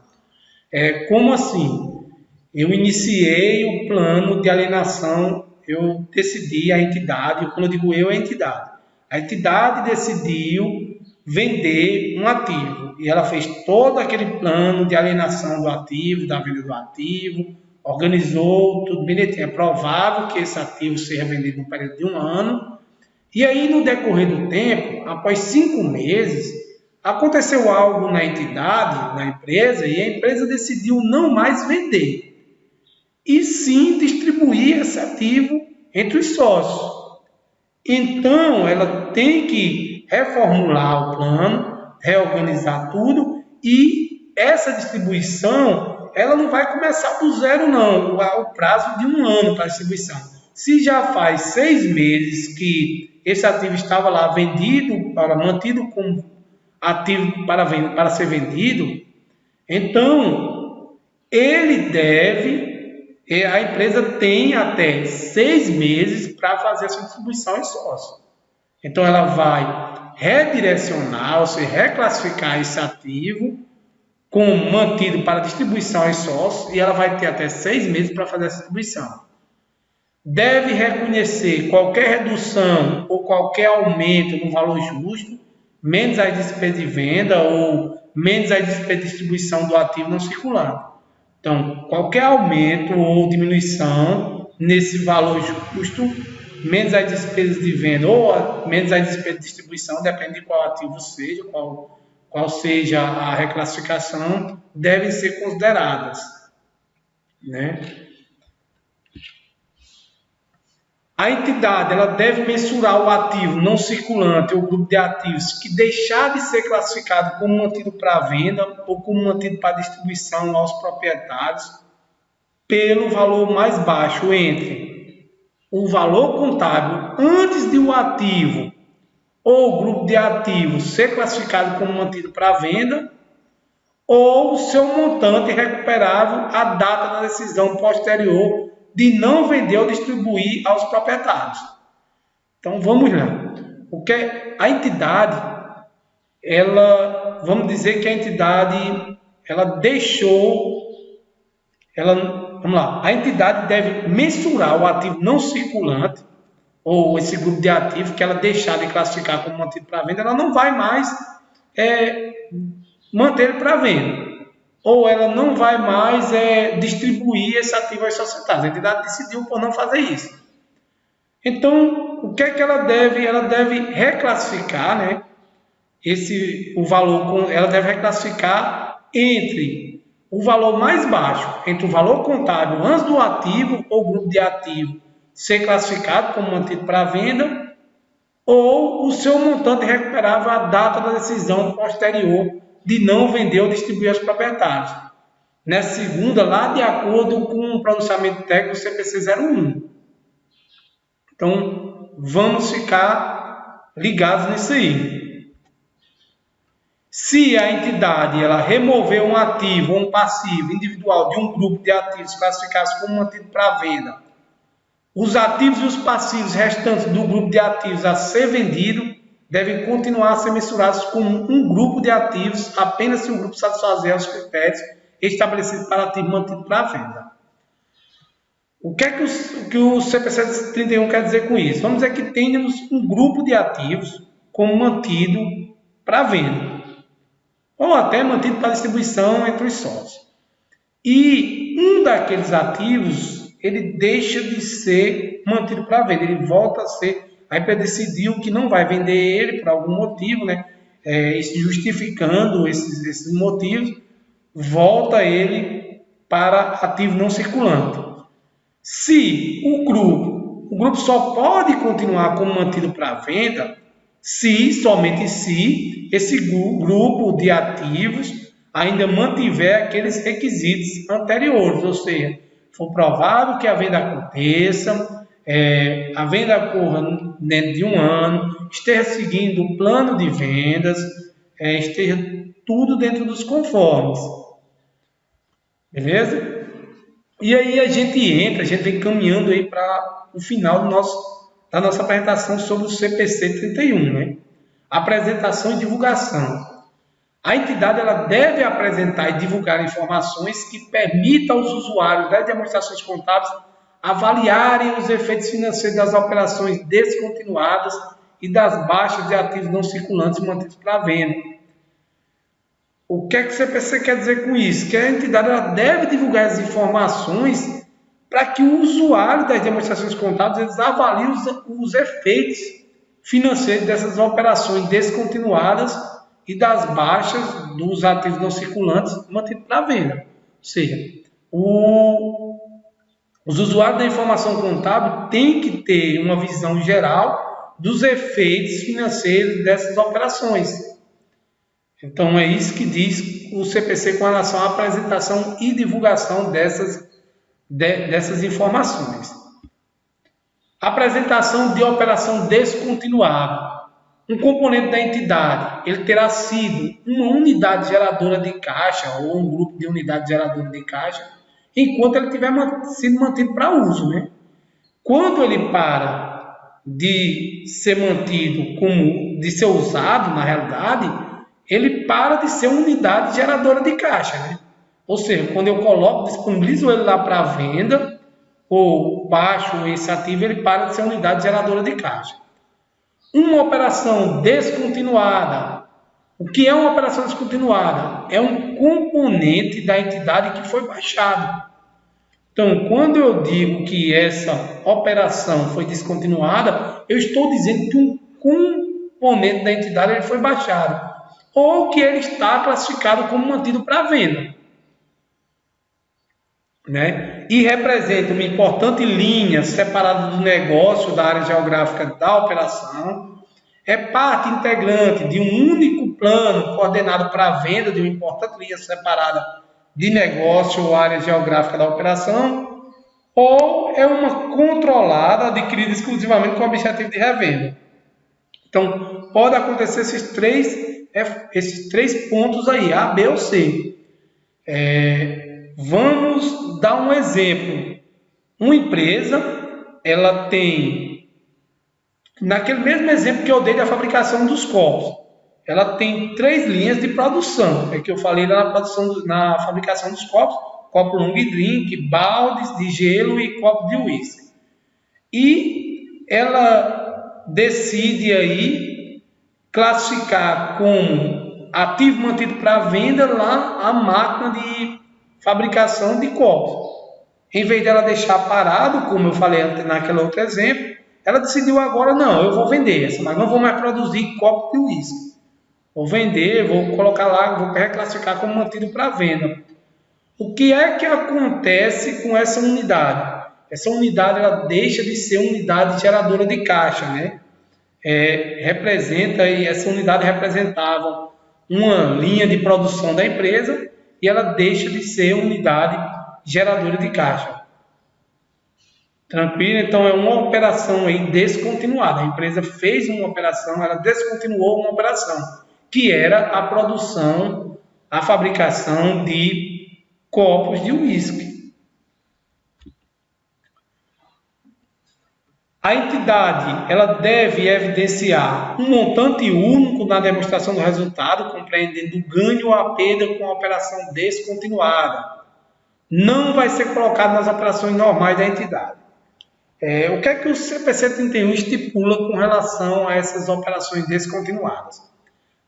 Como assim? Eu iniciei o plano de alienação, eu decidi a entidade, quando eu digo eu, é a entidade. A entidade decidiu vender um ativo e ela fez todo aquele plano de alienação do ativo, da venda do ativo, organizou tudo bonitinho. É provável que esse ativo seja vendido no período de um ano. E aí, no decorrer do tempo, após 5 meses, aconteceu algo na entidade, na empresa, e a empresa decidiu não mais vender, e sim distribuir esse ativo entre os sócios. Então, ela tem que reformular o plano, reorganizar tudo, e essa distribuição, ela não vai começar do zero, não, o prazo de um ano para a distribuição. Se já faz 6 meses que esse ativo estava lá vendido, mantido como ativo para ser vendido, então, a empresa tem até 6 meses para fazer essa distribuição em sócio. Então, ela vai redirecionar, ou seja, reclassificar esse ativo como mantido para distribuição em sócios e ela vai ter até 6 meses para fazer essa distribuição. Deve reconhecer qualquer redução ou qualquer aumento no valor justo, menos as despesas de venda ou menos as despesas de distribuição do ativo não circulante. Então, qualquer aumento ou diminuição nesse valor justo, menos as despesas de venda ou menos as despesas de distribuição, depende de qual ativo seja, qual seja a reclassificação, devem ser consideradas, né? A entidade ela deve mensurar o ativo não circulante ou grupo de ativos que deixar de ser classificado como mantido para venda ou como mantido para distribuição aos proprietários pelo valor mais baixo entre o valor contábil antes de o ativo ou grupo de ativos ser classificado como mantido para venda ou o seu montante recuperável à data da decisão posterior de não vender ou distribuir aos proprietários. Então, vamos lá. A entidade, vamos dizer que a entidade, vamos lá, a entidade deve mensurar o ativo não circulante, ou esse grupo de ativos que ela deixar de classificar como mantido para venda, ela não vai mais manter ele para venda. Ou ela não vai mais distribuir esse ativo aos societários. A entidade decidiu por não fazer isso. Então, o que é que ela deve? Ela deve reclassificar, né? O valor, ela deve reclassificar entre o valor mais baixo, entre o valor contábil antes do ativo ou grupo de ativo ser classificado como mantido para venda, ou o seu montante recuperável à data da decisão posterior de não vender ou distribuir aos proprietários. Nessa segunda, lá de acordo com o pronunciamento técnico CPC 01. Então, vamos ficar ligados nisso aí. Se a entidade ela remover um ativo ou um passivo individual de um grupo de ativos classificados como mantido para venda, os ativos e os passivos restantes do grupo de ativos a ser vendido devem continuar a ser mensurados como um grupo de ativos apenas se o grupo satisfazer os critérios estabelecidos para ativo mantido para venda. O que é que o CPC 31 quer dizer com isso? Vamos dizer que tenhamos um grupo de ativos como mantido para venda, ou até mantido para distribuição entre os sócios. E um daqueles ativos, ele deixa de ser mantido para venda, ele volta a ser, aí para decidir que não vai vender ele por algum motivo, né? Justificando esses motivos, volta ele para ativo não circulante. Se o grupo só pode continuar como mantido para venda, somente se esse grupo de ativos ainda mantiver aqueles requisitos anteriores, ou seja, for provável que a venda aconteça, a venda ocorra dentro de um ano, esteja seguindo o plano de vendas, esteja tudo dentro dos conformes. Beleza? E aí a gente vem caminhando aí para o final da nossa apresentação sobre o CPC 31, né? Apresentação e divulgação. A entidade ela deve apresentar e divulgar informações que permitam aos usuários das demonstrações contábeis avaliarem os efeitos financeiros das operações descontinuadas e das baixas de ativos não circulantes mantidos para venda. O que é que o CPC quer dizer com isso? Que a entidade ela deve divulgar as informações para que o usuário das demonstrações contábeis eles avaliem os efeitos financeiros dessas operações descontinuadas e das baixas dos ativos não circulantes mantidos para venda. Ou seja, os usuários da informação contábil têm que ter uma visão geral dos efeitos financeiros dessas operações. Então, é isso que diz o CPC com relação à apresentação e divulgação dessas informações. Apresentação de operação descontinuada. Um componente da entidade, ele terá sido uma unidade geradora de caixa ou um grupo de unidades geradoras de caixa, enquanto ele tiver sido mantido para uso, né? Quando ele para de ser mantido de ser usado, na realidade, ele para de ser uma unidade geradora de caixa, né? Ou seja, quando eu disponibilizo ele lá para venda, ou baixo esse ativo, ele para de ser uma unidade geradora de caixa. Uma operação descontinuada. O que é uma operação descontinuada? É um componente da entidade que foi baixado. Então, quando eu digo que essa operação foi descontinuada, eu estou dizendo que um componente da entidade ele foi baixado, ou que ele está classificado como mantido para venda, né? E representa uma importante linha separada do negócio da área geográfica da operação, é parte integrante de um único plano coordenado para a venda de uma importante linha separada de negócio ou área geográfica da operação, ou é uma controlada adquirida exclusivamente com o objetivo de revenda. Então, pode acontecer esses três pontos aí, A, B ou C. Vamos dar um exemplo. Uma empresa, ela tem, naquele mesmo exemplo que eu dei da fabricação dos copos, ela tem 3 linhas de produção, que eu falei na fabricação dos copos: copo long drink, baldes de gelo e copo de uísque. E ela decide aí classificar como ativo mantido para venda lá a máquina de fabricação de copos. Em vez dela deixar parado, como eu falei naquele outro exemplo, ela decidiu agora, não, eu vou vender essa, mas não vou mais produzir copo de uísque. Vou vender, vou colocar lá, vou reclassificar como mantido para venda. O que é que acontece com essa unidade? Essa unidade ela deixa de ser unidade geradora de caixa, né? Representa, e essa unidade representava uma linha de produção da empresa e ela deixa de ser unidade geradora de caixa. Tranquilo? Então é uma operação aí descontinuada. A empresa fez uma operação, ela descontinuou uma operação, que era a produção, a fabricação de copos de uísque. A entidade ela deve evidenciar um montante único na demonstração do resultado, compreendendo o ganho ou a perda com a operação descontinuada. Não vai ser colocado nas operações normais da entidade. O que é que o CPC 31 estipula com relação a essas operações descontinuadas?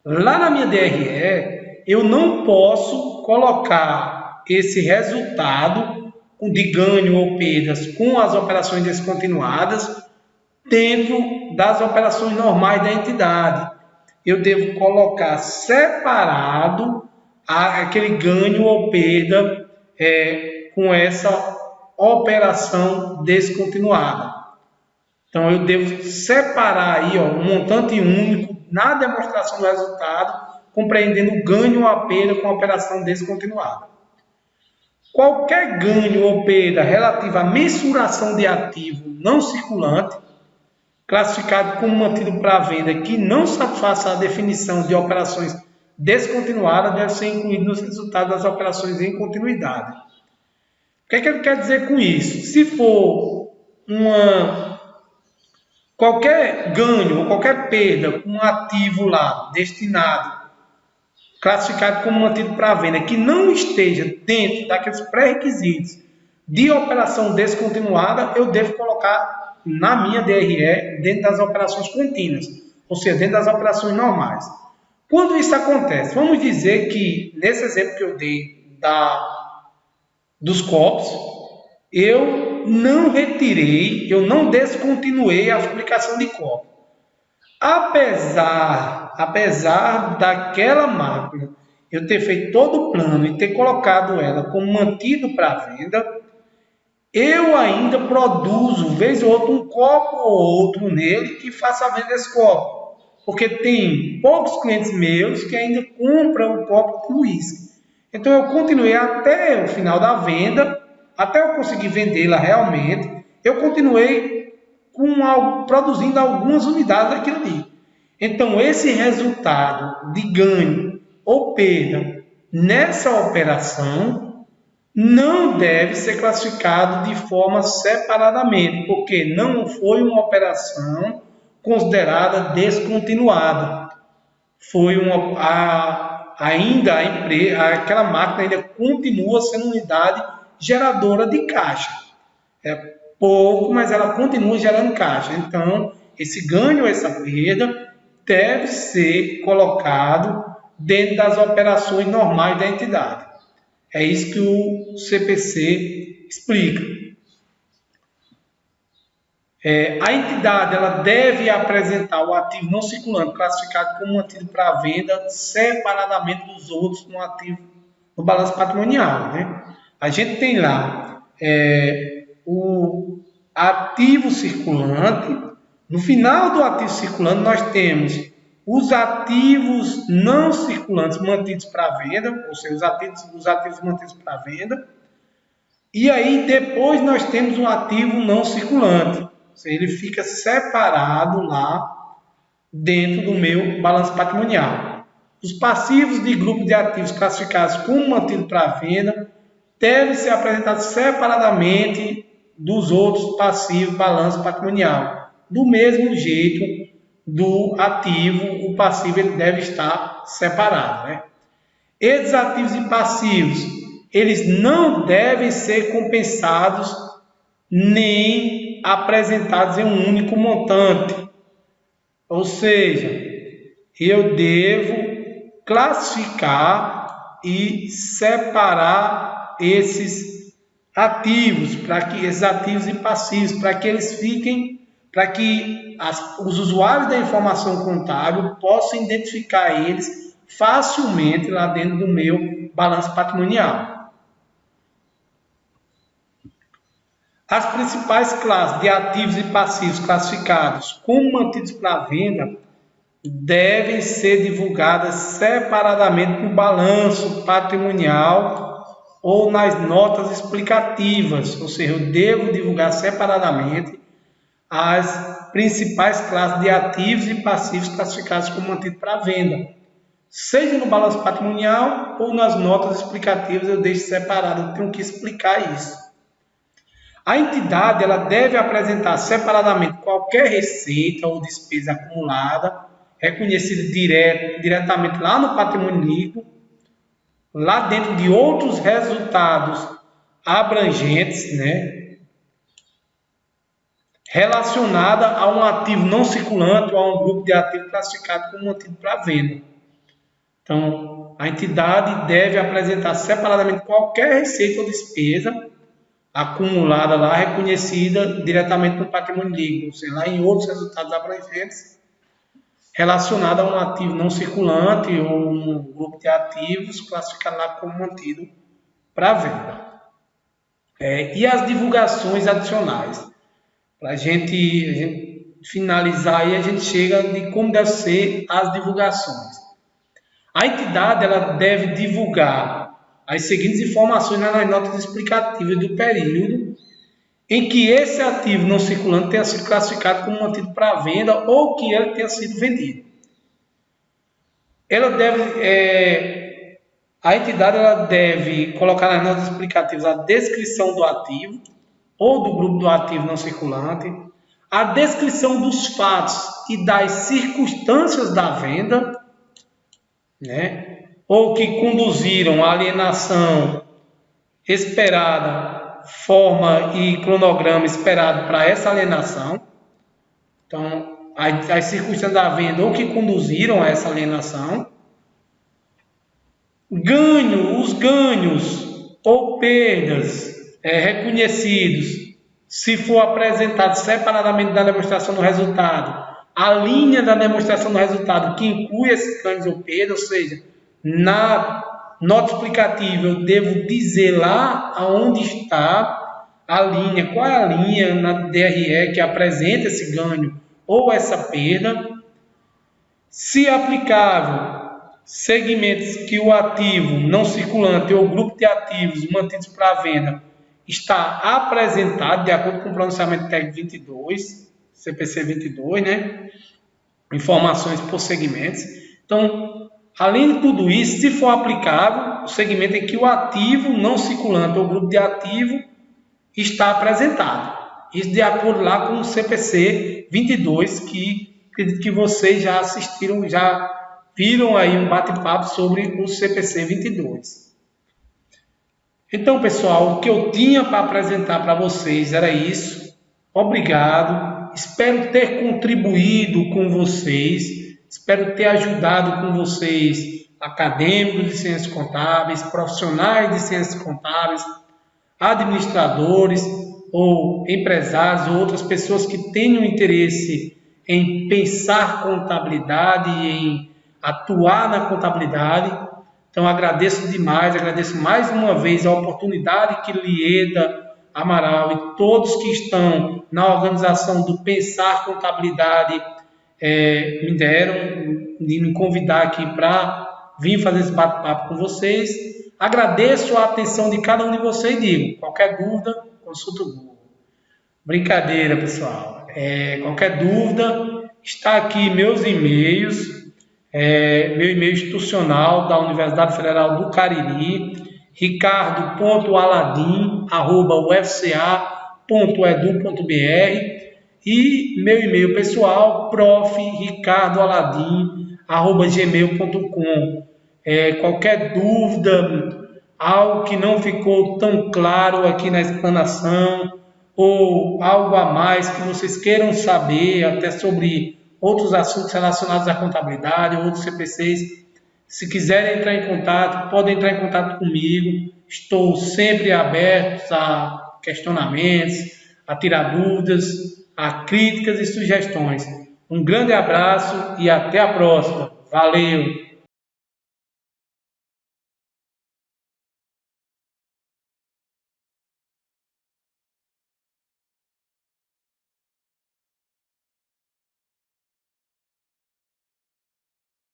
Lá na minha DRE, eu não posso colocar esse resultado de ganho ou perdas com as operações descontinuadas dentro das operações normais da entidade. Eu devo colocar separado aquele ganho ou perda com essa operação descontinuada. Então, eu devo separar aí um montante único na demonstração do resultado, compreendendo o ganho ou a perda com a operação descontinuada. Qualquer ganho ou perda relativa à mensuração de ativo não circulante, classificado como mantido para venda, que não satisfaça a definição de operações descontinuadas, deve ser incluído nos resultados das operações em continuidade. O que é que ele quer dizer com isso? Se for qualquer ganho ou qualquer perda com um ativo lá destinado, classificado como mantido para venda, que não esteja dentro daqueles pré-requisitos de operação descontinuada, eu devo colocar na minha DRE dentro das operações contínuas, ou seja, dentro das operações normais. Quando isso acontece, vamos dizer que, nesse exemplo que eu dei dos copos, eu não retirei, eu não descontinuei a fabricação de copo. Apesar daquela máquina eu ter feito todo o plano e ter colocado ela como mantido para venda, eu ainda produzo, vez ou outra, um copo ou outro nele que faça a venda desse copo. Porque tem poucos clientes meus que ainda compram o copo de uísque. Então eu continuei até o final da venda, até eu conseguir vendê-la realmente, eu continuei produzindo algumas unidades daquilo ali. Então esse resultado de ganho ou perda nessa operação não deve ser classificado de forma separadamente, porque não foi uma operação considerada descontinuada. Foi aquela máquina ainda continua sendo unidade geradora de caixa. É pouco, mas ela continua gerando caixa. Então, esse ganho ou essa perda deve ser colocado dentro das operações normais da entidade. É isso que o CPC explica. A entidade ela deve apresentar o ativo não circulante classificado como mantido para venda separadamente dos outros no balanço patrimonial, né? A gente tem lá o ativo circulante. No final do ativo circulante nós temos os ativos não circulantes mantidos para venda, ou seja, os ativos mantidos para venda. E aí depois nós temos um ativo não circulante. Ou seja, ele fica separado lá dentro do meu balanço patrimonial. Os passivos de grupo de ativos classificados como mantido para venda devem ser apresentados separadamente dos outros passivos balanço patrimonial. Do mesmo jeito do ativo, o passivo ele deve estar separado, né? Esses ativos e passivos, eles não devem ser compensados nem apresentados em um único montante. Ou seja, eu devo classificar e separar esses ativos e passivos, para que eles fiquem para que os usuários da informação contábil possam identificar eles facilmente lá dentro do meu balanço patrimonial. As principais classes de ativos e passivos classificados como mantidos para venda devem ser divulgadas separadamente no balanço patrimonial ou nas notas explicativas, ou seja, eu devo divulgar separadamente as principais classes de ativos e passivos classificados como mantidos para venda. Seja no balanço patrimonial ou nas notas explicativas, eu deixo separado, eu tenho que explicar isso. A entidade ela deve apresentar separadamente qualquer receita ou despesa acumulada, reconhecida diretamente lá no patrimônio líquido, lá dentro de outros resultados abrangentes, né, relacionada a um ativo não circulante ou a um grupo de ativos classificado como mantido para venda. Então, a entidade deve apresentar separadamente qualquer receita ou despesa acumulada lá, reconhecida diretamente no patrimônio líquido, ou seja, lá em outros resultados abrangentes, relacionada a um ativo não circulante ou um grupo de ativos classificado lá como mantido para venda. E as divulgações adicionais. Para a gente finalizar aí, a gente chega de como devem ser as divulgações. A entidade ela deve divulgar as seguintes informações nas notas explicativas do período em que esse ativo não circulante tenha sido classificado como mantido para venda ou que ele tenha sido vendido. A entidade ela deve colocar nas notas explicativas a descrição do ativo ou do grupo do ativo não circulante, a descrição dos fatos e das circunstâncias da venda, né, ou que conduziram à alienação esperada, forma e cronograma esperado para essa alienação. Então, as circunstâncias da venda ou que conduziram a essa alienação. Os ganhos ou perdas reconhecidos, se for apresentado separadamente da demonstração do resultado, a linha da demonstração do resultado que inclui esses ganhos ou perdas, ou seja, na nota explicativa eu devo dizer lá aonde está a linha, qual é a linha na DRE que apresenta esse ganho ou essa perda. Se aplicável, segmentos que o ativo não circulante ou grupo de ativos mantidos para venda está apresentado de acordo com o pronunciamento técnico 22, CPC 22, né? Informações por segmentos. Então, além de tudo isso, se for aplicável, o segmento em que o ativo não circulante ou grupo de ativo está apresentado. Isso de acordo lá com o CPC 22, que acredito que vocês já assistiram, já viram aí um bate-papo sobre o CPC 22. Então, pessoal, o que eu tinha para apresentar para vocês era isso. Obrigado. Espero ter contribuído com vocês. Espero ter ajudado com vocês, acadêmicos de ciências contábeis, profissionais de ciências contábeis, administradores ou empresários ou outras pessoas que tenham interesse em pensar contabilidade e em atuar na contabilidade. Então, agradeço demais, agradeço mais uma vez a oportunidade que Lieda Amaral e todos que estão na organização do Pensar Contabilidade me deram, de me convidar aqui para vir fazer esse bate-papo com vocês. Agradeço a atenção de cada um de vocês e digo, qualquer dúvida, consulta o Google. Brincadeira, pessoal. Qualquer dúvida, está aqui meus e-mails. Meu e-mail institucional da Universidade Federal do Cariri, ricardo.aladim@ufca.edu.br, e meu e-mail pessoal profricardoaladim@gmail.com. Qualquer dúvida, algo que não ficou tão claro aqui na explanação, ou algo a mais que vocês queiram saber até sobre outros assuntos relacionados à contabilidade, outros CPCs, se quiserem entrar em contato, podem entrar em contato comigo. Estou sempre aberto a questionamentos, a tirar dúvidas. a críticas e sugestões. Um grande abraço e até a próxima. Valeu!